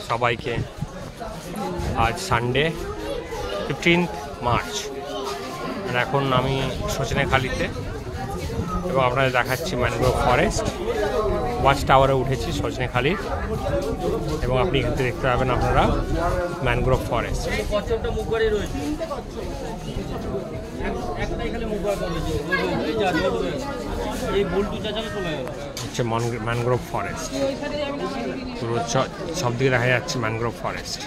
সবাইকে। আজ Sunday 15 March. এখন আমি সজনেখালিতে এবং আপনাদের দেখাচ্ছি ম্যানগ্রোভ ফরেস্ট। ওয়াচ টাওয়ারে উঠেছি সজনেখালির এবং আপনি এখান থেকে দেখতে পাবেন আপনারা ম্যানগ্রোভ ফরেস্ট। হচ্ছে ম্যানগ্রোভ ফরেস্ট, পুরো সব দিকে দেখা যাচ্ছে ম্যানগ্রোভ ফরেস্ট।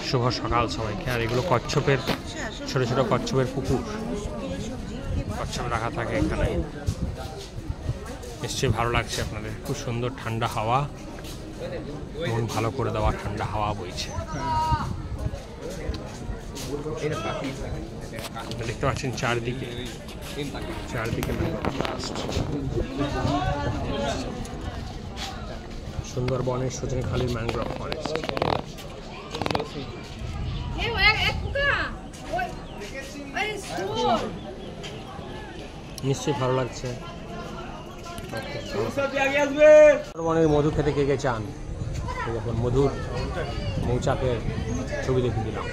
শুভ সকাল সবাইকে। আর এগুলো কচ্ছপের ছোট ছোট কচ্ছপের পুকুর, কচ্ছপ রাখা থাকে এখানে। নিশ্চয়ই ভালো লাগছে আপনাদের। খুব সুন্দর ঠান্ডা হাওয়া, মন ভালো করে দেওয়া ঠান্ডা হাওয়া বইছে। দেখতে পাচ্ছেন চারদিকে সুন্দরবনের সজনেখালির ম্যানগ্রোভ ফরেস্ট। নিশ্চয়ই ভালো লাগছে। সুন্দরবনের মধু খেতে কে কে চান? দেখুন মধুর মৌচাকের ছবি দেখে দিলাম।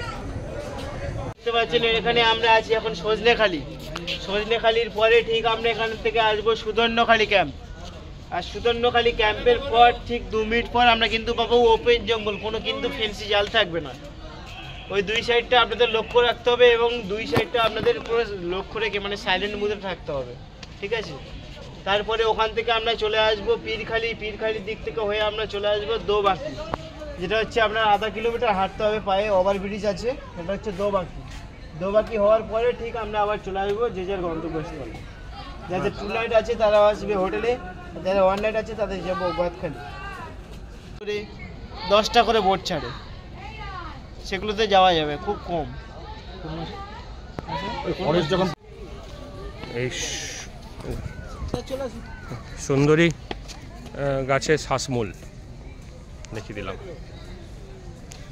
দেখতে পাচ্ছেন এখানে আমরা আছি এখন সজনেখালির পরে ঠিক আমরা এখান থেকে আসবো সুদর্ণখালি ক্যাম্প। আর সুদর্ণখালি ক্যাম্পের পর ঠিক 2 মিনিট পর আমরা কিন্তু পাবো ওপেন জঙ্গল, কোনো কিন্তু ফেন্সি জাল থাকবে না। ওই দুই সাইডটা আপনাদের লক্ষ্য রাখতে হবে এবং দুই সাইডটা আপনাদের পুরো লক্ষ্য রেখে মানে সাইলেন্ট মুডে থাকতে হবে, ঠিক আছে? তারপরে ওখান থেকে আমরা চলে আসবো পীরখালির দিক থেকে হয়ে আমরা চলে আসবো দোবাকি, যেটা হচ্ছে আপনার আধা কিলোমিটার হাঁটতে হবে পায়ে, ওভারব্রিজ আছে, এটা হচ্ছে দোবাকি হওয়ার পরে ঠিক আমরা আবার চলে আসবো যে যার গন্তব্যস্থলে। যাদের 2 নাইট আছে তারা আসবে হোটেলে, যাদের 1 নাইট আছে তাদের যাবো গদখালি। 10টা করে বোট ছাড়ে, সেগুলোতে যাওয়া যাবে খুব কম। এই সুন্দরী গাছের শ্বাসমূল দেখিয়ে দিলাম,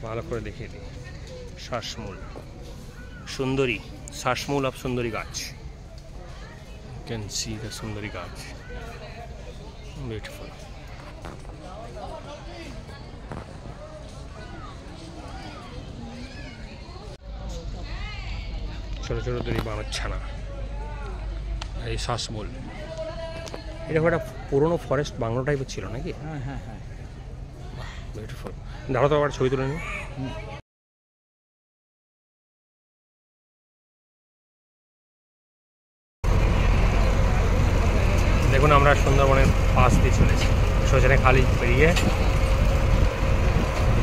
ভালো করে দেখিয়ে দিই। শ্বাসমূল সুন্দরী, শ্বাসমূল অফ সুন্দরী গাছ। You can see the সুন্দরী গাছ, beautiful. ছোট ছোট দড়ি বানাচ্ছে না, এই শ্বাসমূল। এটা একটা পুরোনো ফরেস্ট বাংলো টাইপের ছিল নাকি? হ্যাঁ হ্যাঁ হ্যাঁ, বিউটিফুল। দাঁড়াও তো আবার ছবি তুলে নিই। দেখুন আমরা সুন্দরবনের পাশ দিয়ে চলেছি, সজনেখালি পেরিয়ে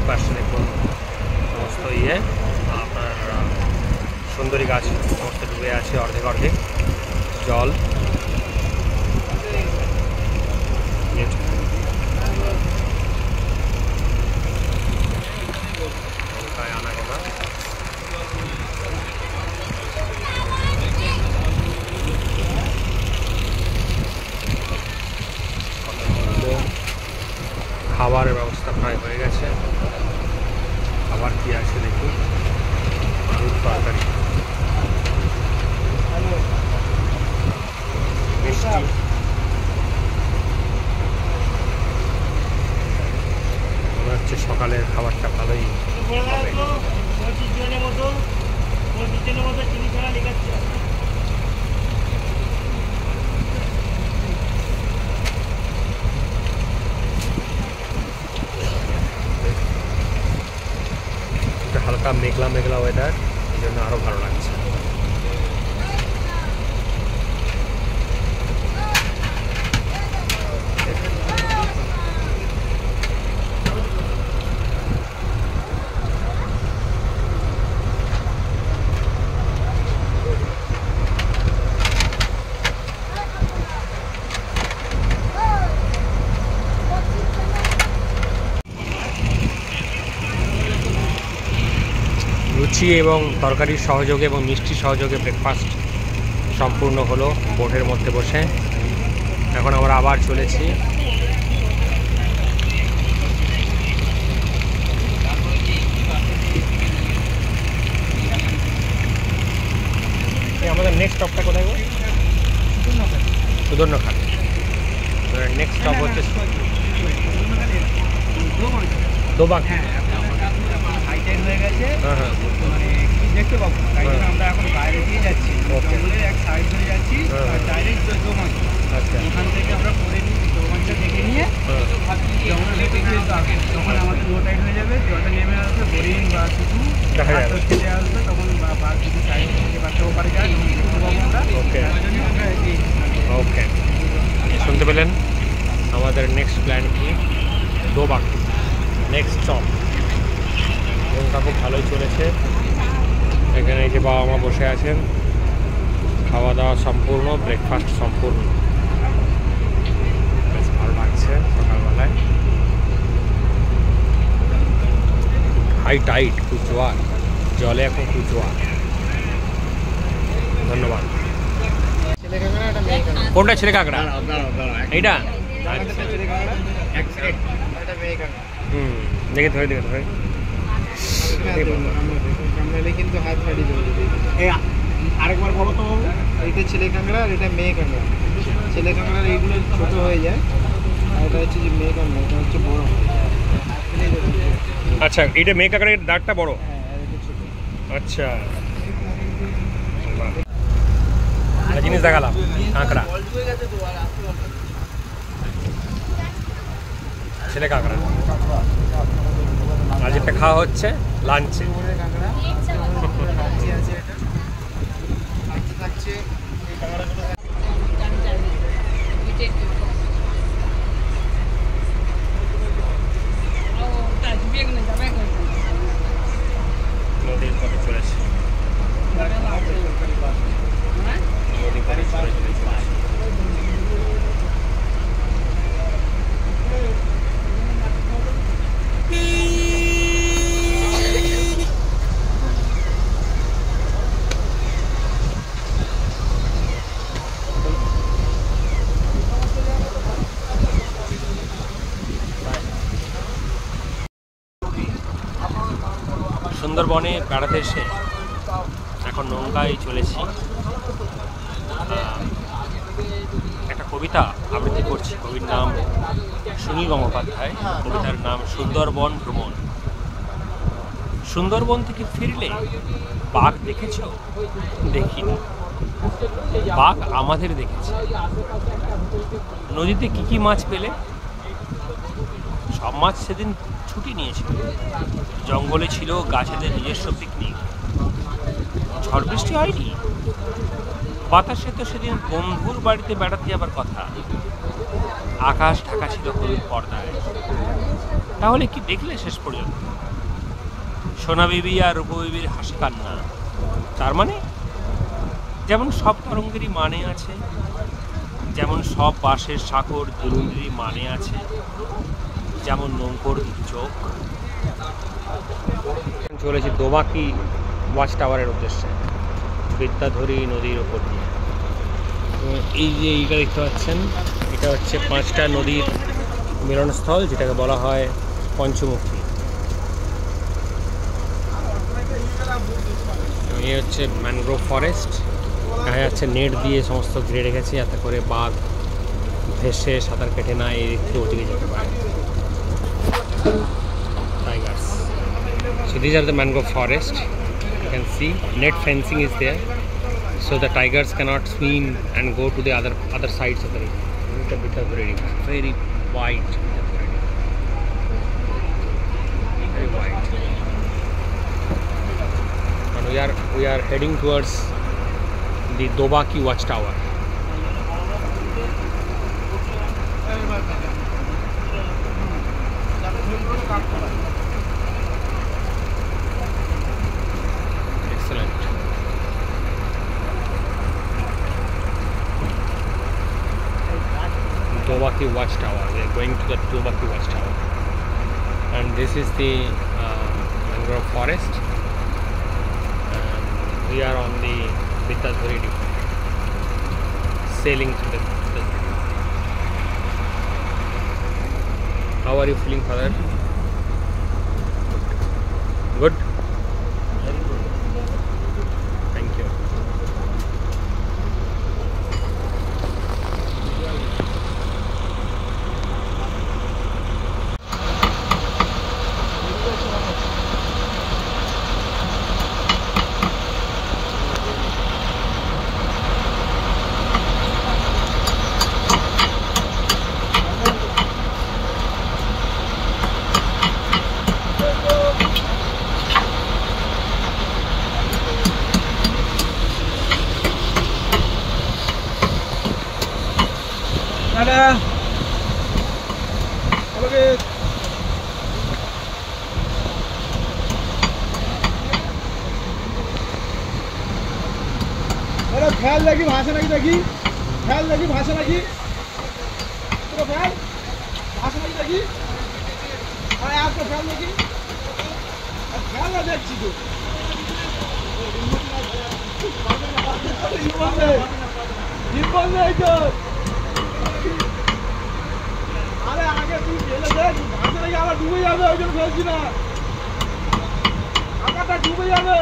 পাশে দেখুন সমস্ত আপনার সুন্দরী গাছ সমস্ত ডুবে আছে, অর্ধেক জল। আনাগোনা খাবারের ব্যবস্থা প্রায় হয়ে গেছে। খাবার কি আছে দেখুন, আলুর তরকারি, মিষ্টি। মনে হচ্ছে সকালের খাবারটা ভালোই হবে। হালকা মেঘলা ওয়েদার, এই জন্য আরো ভালো লাগছে। লুচি এবং তরকারির সহযোগে এবং মিষ্টি সহযোগে ব্রেকফাস্ট সম্পূর্ণ হলো বোটের মধ্যে বসে। এখন আমরা আবার চলেছি আমাদের নেক্সট স্টপটা কোথায়? সুদর্ণখালি। নেক্সট স্টপ হচ্ছে দোবাকি। হাইটাইট হয়ে গেছে, হ্যাঁ হ্যাঁ মানে কি দেখতে পাবো না, তাই জন্য আমরা এখন বাইরে দিয়ে যাচ্ছি, জঙ্গলের এক সাইড ধরে যাচ্ছি, ডাইরেক্ট দোমাকি। আচ্ছা ওখান থেকে আমরা করে নিচ্ছি দোমাকিটা দেখে নিয়ে জঙ্গলে দেখে যখন আমাদের লো টাইট হয়ে যাবে, জলটা নেমে আসবে, হরিণ বা কিছু দেখা যাবে। খেতে আসবে, তখন বা কিছু সাইড থেকে বাচ্চা পারে যায়, তখন দেখতে পাবো আমরা। ওকে তার জন্য আমরা এই ওকে, শুনতে পেলেন আমাদের নেক্সট প্ল্যান কি? দোবাকি নেক্সট স্টপ। মনটা খুব ভালোই চলেছে। এখানে এই যে বাবা মা বসে আছেন, খাওয়া দাওয়া সম্পূর্ণ, ব্রেকফাস্ট সম্পূর্ণ, বেশ ভালো লাগছে সকালবেলায়। হাই টাইট, খুব জোয়ার, জলে এখন খুব জোয়ার। ধন্যবাদ। ছেলে কাঁকড়া, একটা মেয়ে কাঁকড়া। কোনটা ছেলে কাঁকড়া? এইটা? আচ্ছা ছেলে কাঁকড়া, একটা মেয়ে কাঁকড়া। হুম, দেখে ধরে দেখে ধরে। কামড়ালে কিন্তু হাত ফাটিয়ে দেবে। এই আরেকবার বলো তো বাবু, এইটা ছেলে কাঁকড়া আর এটা মেয়ে কাঁকড়া। ছেলে কাঁকড়ার এইগুলো ছোট হয়ে যায়, আর এটা হচ্ছে যে মেয়ে কাঁকড়া, এটা হচ্ছে বড়। আচ্ছা, এইটা মেয়ে কাঁকড়ার দাঁতটা বড়। হ্যাঁ, আর এটা ছোট। আচ্ছা, একটা জিনিস দেখালাম, কাঁকড়া, ছেলে কাঁকড়া। আজ একটা খাওয়া হচ্ছে লাঞ্চে। কাঁকড়া লাঞ্চে আছে, এটা লাঞ্চে থাকছে এই কাঁকড়াগুলো। নদীর পথে চলেছে, নদীর পথে চলেছে। সুন্দরবনে বেড়াতে এসে এখন নৌকায় চলেছি। একটা কবিতা আবৃত্তি করছি। কবির নাম সুনীল গঙ্গোপাধ্যায়। কবিতার নাম সুন্দরবন ভ্রমণ। সুন্দরবন থেকে ফিরলে বাঘ দেখেছ? দেখিনি। বাঘ আমাদের দেখেছে। নদীতে কি কি মাছ পেলে? সব মাছ সেদিন ছুটি নিয়েছিল। জঙ্গলে ছিল গাছেদের নিজস্ব পিকনিক। ঝড় বৃষ্টি হয়নি। বাতাসে তো সেদিন বন্ধুর বাড়িতে বেড়াতে যাবার কথা। আকাশ ঢাকা ছিল হলুদ পর্দায়। তাহলে কি দেখলে শেষ পর্যন্ত? সোনা বিবি আর রূপবিবির হাসি কান্না। তার মানে যেমন সব তরঙ্গেরই মানে আছে, যেমন সব বাঁশের সাঁকর দুরুন্দেরই মানে আছে, যেমন নৌকোর দুটি চোখ। চলেছি দোবাকি ওয়াচ টাওয়ারের উদ্দেশ্যে, বিদ্যাধরী নদীর ওপর দিয়ে। এই যে এইটা দেখতে পাচ্ছেন, এটা হচ্ছে 5টা নদীর মিলনস্থল, যেটাকে বলা হয় পঞ্চমুখী। এই হচ্ছে ম্যানগ্রোভ ফরেস্ট। দেখা যাচ্ছে নেট দিয়ে সমস্ত ঘিরে রেখেছে, যাতে করে বাঘ ভেসে সাঁতার কেটে না এই দিকে ওদিকে যেতে পারে। Tigers. So these are the mangrove forest. You can see net fencing is there, so the tigers cannot swim and go to the other sides of the river. Look at Vidadhari river, very wide. Very wide. And we are heading towards the Dobaki watchtower. Excellent. Dobaki watchtower. We are going to the Dobaki watchtower, and this is the mangrove forest. And we are on the Vidadhari river, sailing through the Vidadhari. How are you feeling, father? Good? Very good. Thank you. Fail দেখি ভাষা নাকি দেখি, fail দেখি ভাষা নাকি, পুরো fail ভাষা নাকি দেখি, আরে আর তো ফেল দেখি, ফেল না দেখছি তো আরে আগে তুই ফেলে দেখ ভাষা নাকি আবার ডুবে যাবে, ওই জন্য ফেলছি না, আকাটা ডুবে যাবে।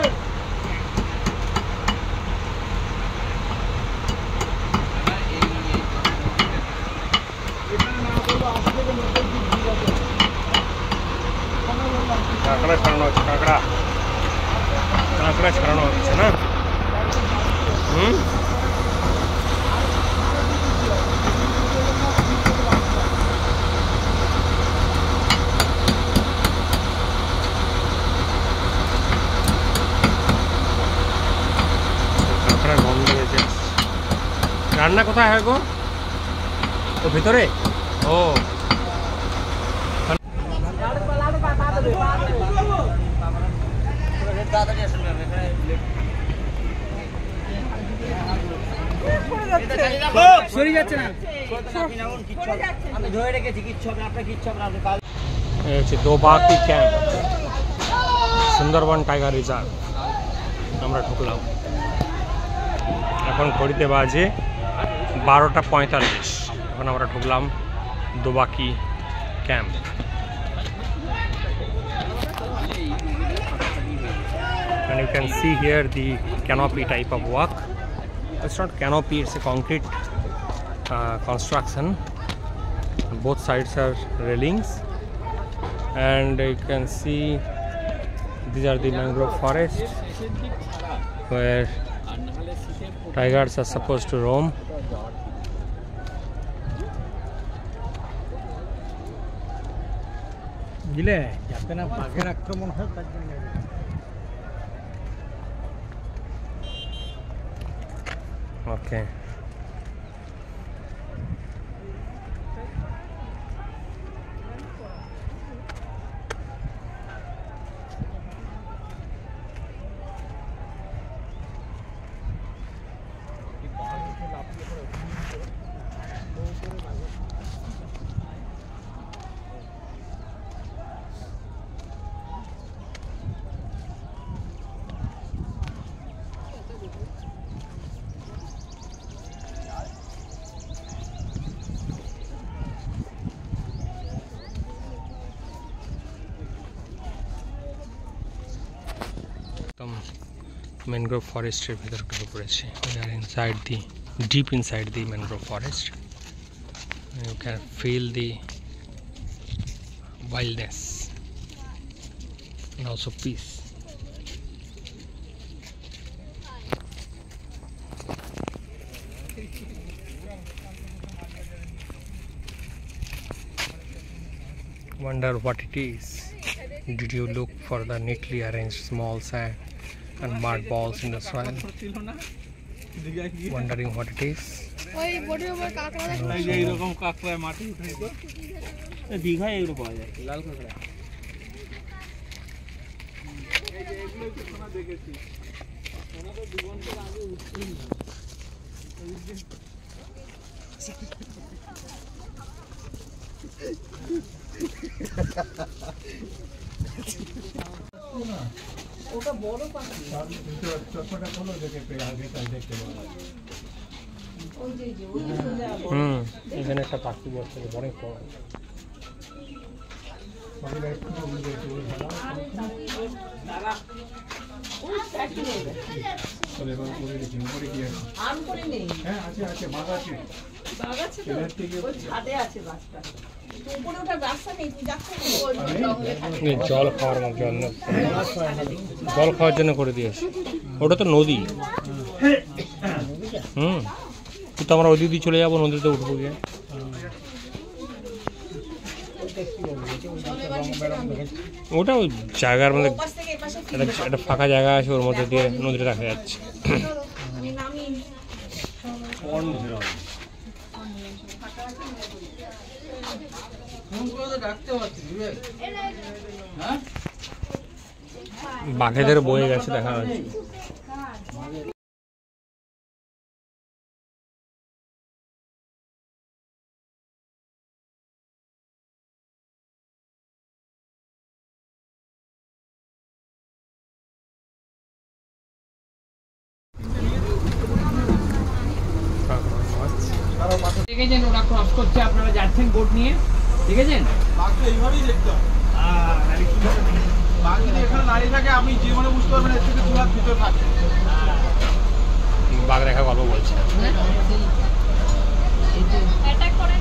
কাঁকড়া ছাড়ানো হচ্ছে, কাঁকড়া ছাড়ানো হচ্ছে না। কাঁকড়ার গন্ধ হয়েছে। রান্না কোথায় হয় গো? ও ভিতরে? ও সরে যাচ্ছে না, আমি ধরে রেখেছি, কিচ্ছু হবে না, আপনার কিচ্ছু হবে না, আপনি কাল এই হচ্ছে দোবাকি ক্যাম্প, সুন্দরবন টাইগার রিজার্ভ। আমরা ঢুকলাম, এখন ঘড়িতে বাজে 12:45। এখন আমরা ঢুকলাম দোবাকি camp. And you can see here the canopy type of work. It's not canopy, it's a concrete construction. Both sides are railings, and you can see these are the mangrove forests where tigers are supposed to roam. বুঝলে যাতে না বাঘের আক্রমণ হয় তার জন্য। Okay. Mangrove forest ভিতরে ঢুকে পড়েছে। We are inside the deep inside the mangrove forest. You can feel the wildness and also peace. Wonder what it is. Did you look for the neatly arranged small sand and mud balls in the soil? Wondering what it is? এইরকম কাঁকড়া মাটি উঠাইতো, দীঘায় এগুলো পাওয়া যায়, লাল কাঁকড়া। দেখেছি ওনা তো 2 ঘন্টা আগে উঠছিল। ওটা বড় পাখি, চটপটা হলো দেখে আগে তাই দেখতে পাওয়া যায়। ওই যে ওই সোজা এখানে একটা পাখি বসে অনেক বড়। পাখিটা একটু উড়ে গেছে, ওই ভালো দাদা ওই প্যাকেট নেবে চলে এবার করে দিচ্ছি। উপরে কি আছে? আম করে নেই, হ্যাঁ আছে আছে, বাঘ আছে, বাঘ আছে তো, এর থেকে ওই ছাদে আছে বাঘটা। উপরে ওঠার রাস্তা নেই, তুই যাচ্ছিস জল খাওয়ার জন্য, জল খাওয়ার জন্য করে দিয়েছে। ওটা তো নদী। তো আমরা ওদিক দিয়ে চলে যাবো, নদীতে উঠবো গিয়ে। ওটা ওই জায়গার মধ্যে একটা ফাঁকা জায়গা আছে, ওর মধ্যে দিয়ে নদীটা দেখা যাচ্ছে। বাঘেদের বয়ে গেছে দেখা যাচ্ছে। দেখেছেন ওরা ক্রস করছে, আপনারা যাচ্ছেন বোট নিয়ে, দেখেছেন? বাঘ তো এইভাবেই দেখতে হয়। বাঘ যদি এখানে দাঁড়িয়ে থাকে আপনি জীবনে বুঝতে পারবেন এর থেকে 2 হাত ভিতরে থাকে। বাঘ দেখা গল্প বলছে।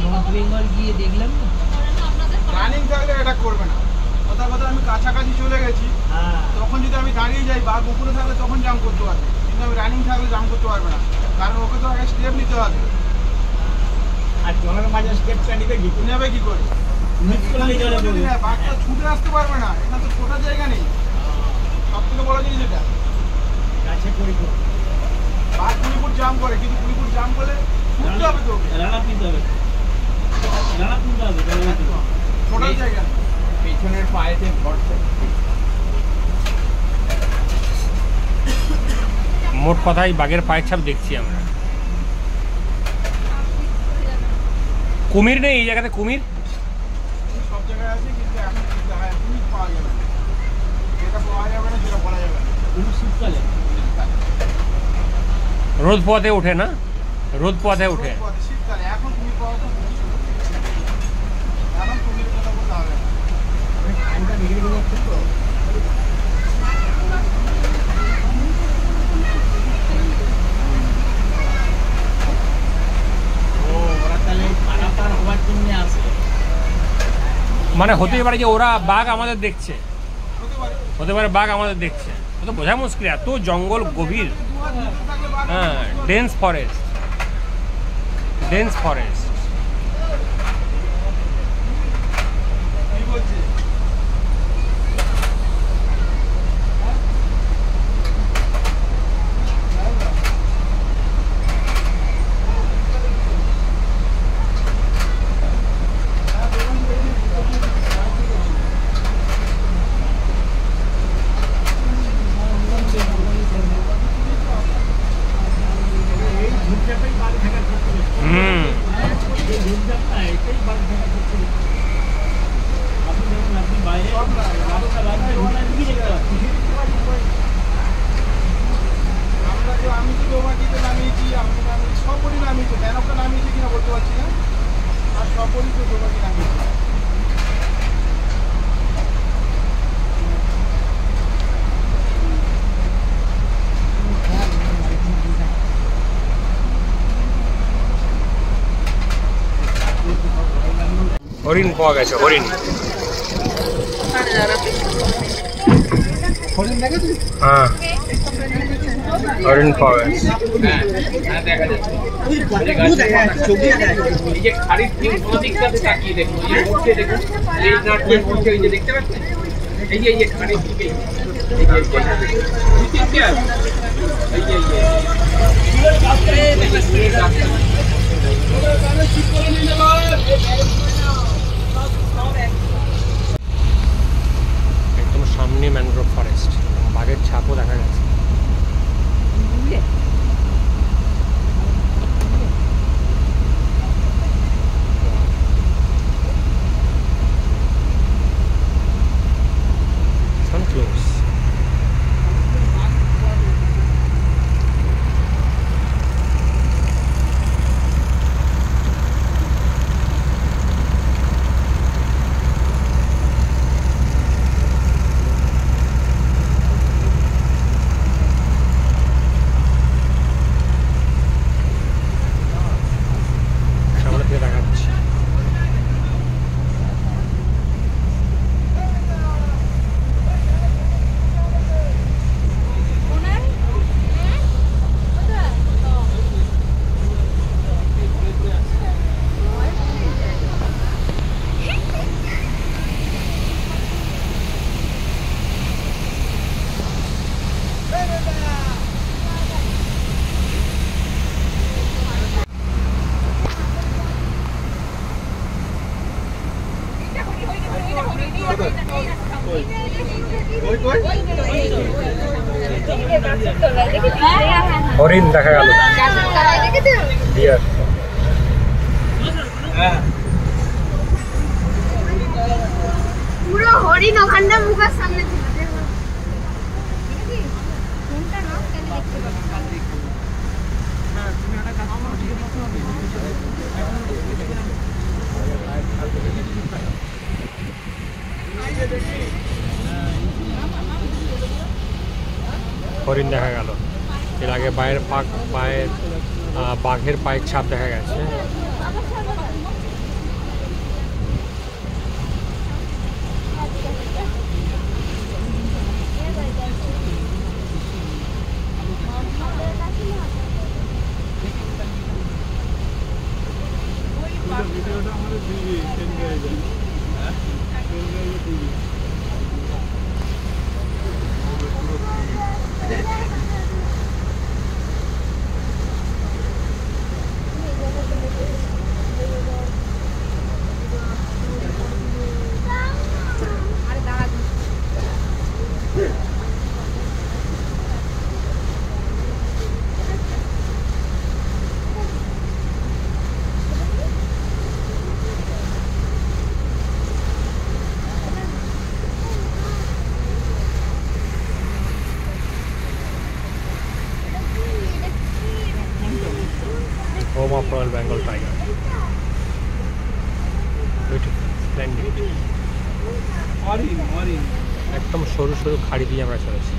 নর্থ বেঙ্গল গিয়ে দেখলাম রানিং থাকলে এটা করবে না। কথা আমি কাছাকাছি চলে গেছি, তখন যদি আমি দাঁড়িয়ে যাই বাঘ উপরে থাকলে তখন জাম করতে পারবে, কিন্তু আমি রানিং থাকলে জাম করতে পারবে না, কারণ ওকে তো আগে স্টেপ নিতে হবে। আর জলের মাঝে স্টেপটা নিবে কি নেবে কি করে? বাঘটা ছুটে আসতে পারবে না, এখানে তো ছোটার জায়গা নেই। সব থেকে বড় জিনিস এটা। বাঘ 20 ফুট জাম করে, কিন্তু 20 ফুট জাম করলে ছুটতে হবে তো, ছোটার জায়গা নেই। পেছনের পায়েতে ভরসা। মোট কথাই বাঘের পায়ের ছাপ দেখছি আমরা। কুমির নেই এই জায়গাতে? কুমির সব জায়গায় আছে, কিন্তু এখন কুমির পাওয়া যাবে না। যেটা পাওয়া যাবে না সেটা বলা যাবে না। শীতকালে রোদ পোয়াতে ওঠে না? রোদ পোয়াতে ওঠে। শীতকালে এখন কুমির পাওয়া খুব মুশকিল। এখন কুমিরের কথা বলতে হবে না। মানে হতেই পারে যে ওরা বাঘ আমাদের দেখছে, হতে পারে বাঘ আমাদের দেখছে, ও তো বোঝা মুশকিল, এত জঙ্গল গভীর। হ্যাঁ, ডেন্স ফরেস্ট, ডেন্স ফরেস্ট। কি বলছি? আমি তো ডোবাটিতে নামিয়েছি, আমি সবই নামিয়েছি, ম্যানকটা নামিয়েছি কিনা বলতে পারছি না, আর সবই তো ডোবাটি নামিয়েছি। হরিণ পাওয়া গেছে, হরিণ। হ্যাঁ, হরিণ পাওয়া গেছে। দেখতে পাচ্ছেন এই যে খাড়ির দিকে একদম সামনে ম্যানগ্রোভ ফরেস্ট, বাঘের ছাপও দেখা গেছে। Close. হরিণ দেখা গেল, ডিয়ার। পুরো হরিণ ওখানটা মুখের সামনে ছিল। দেখো কোনটা না তাহলে দেখতে পাবো। হরিণ দেখা গেল। এর আগে বাঘের পায়ের ছাপ দেখা গেছে। Home of royal Bengal tiger. একদম সরু সরু খাড়ি দিয়ে আমরা চলেছি।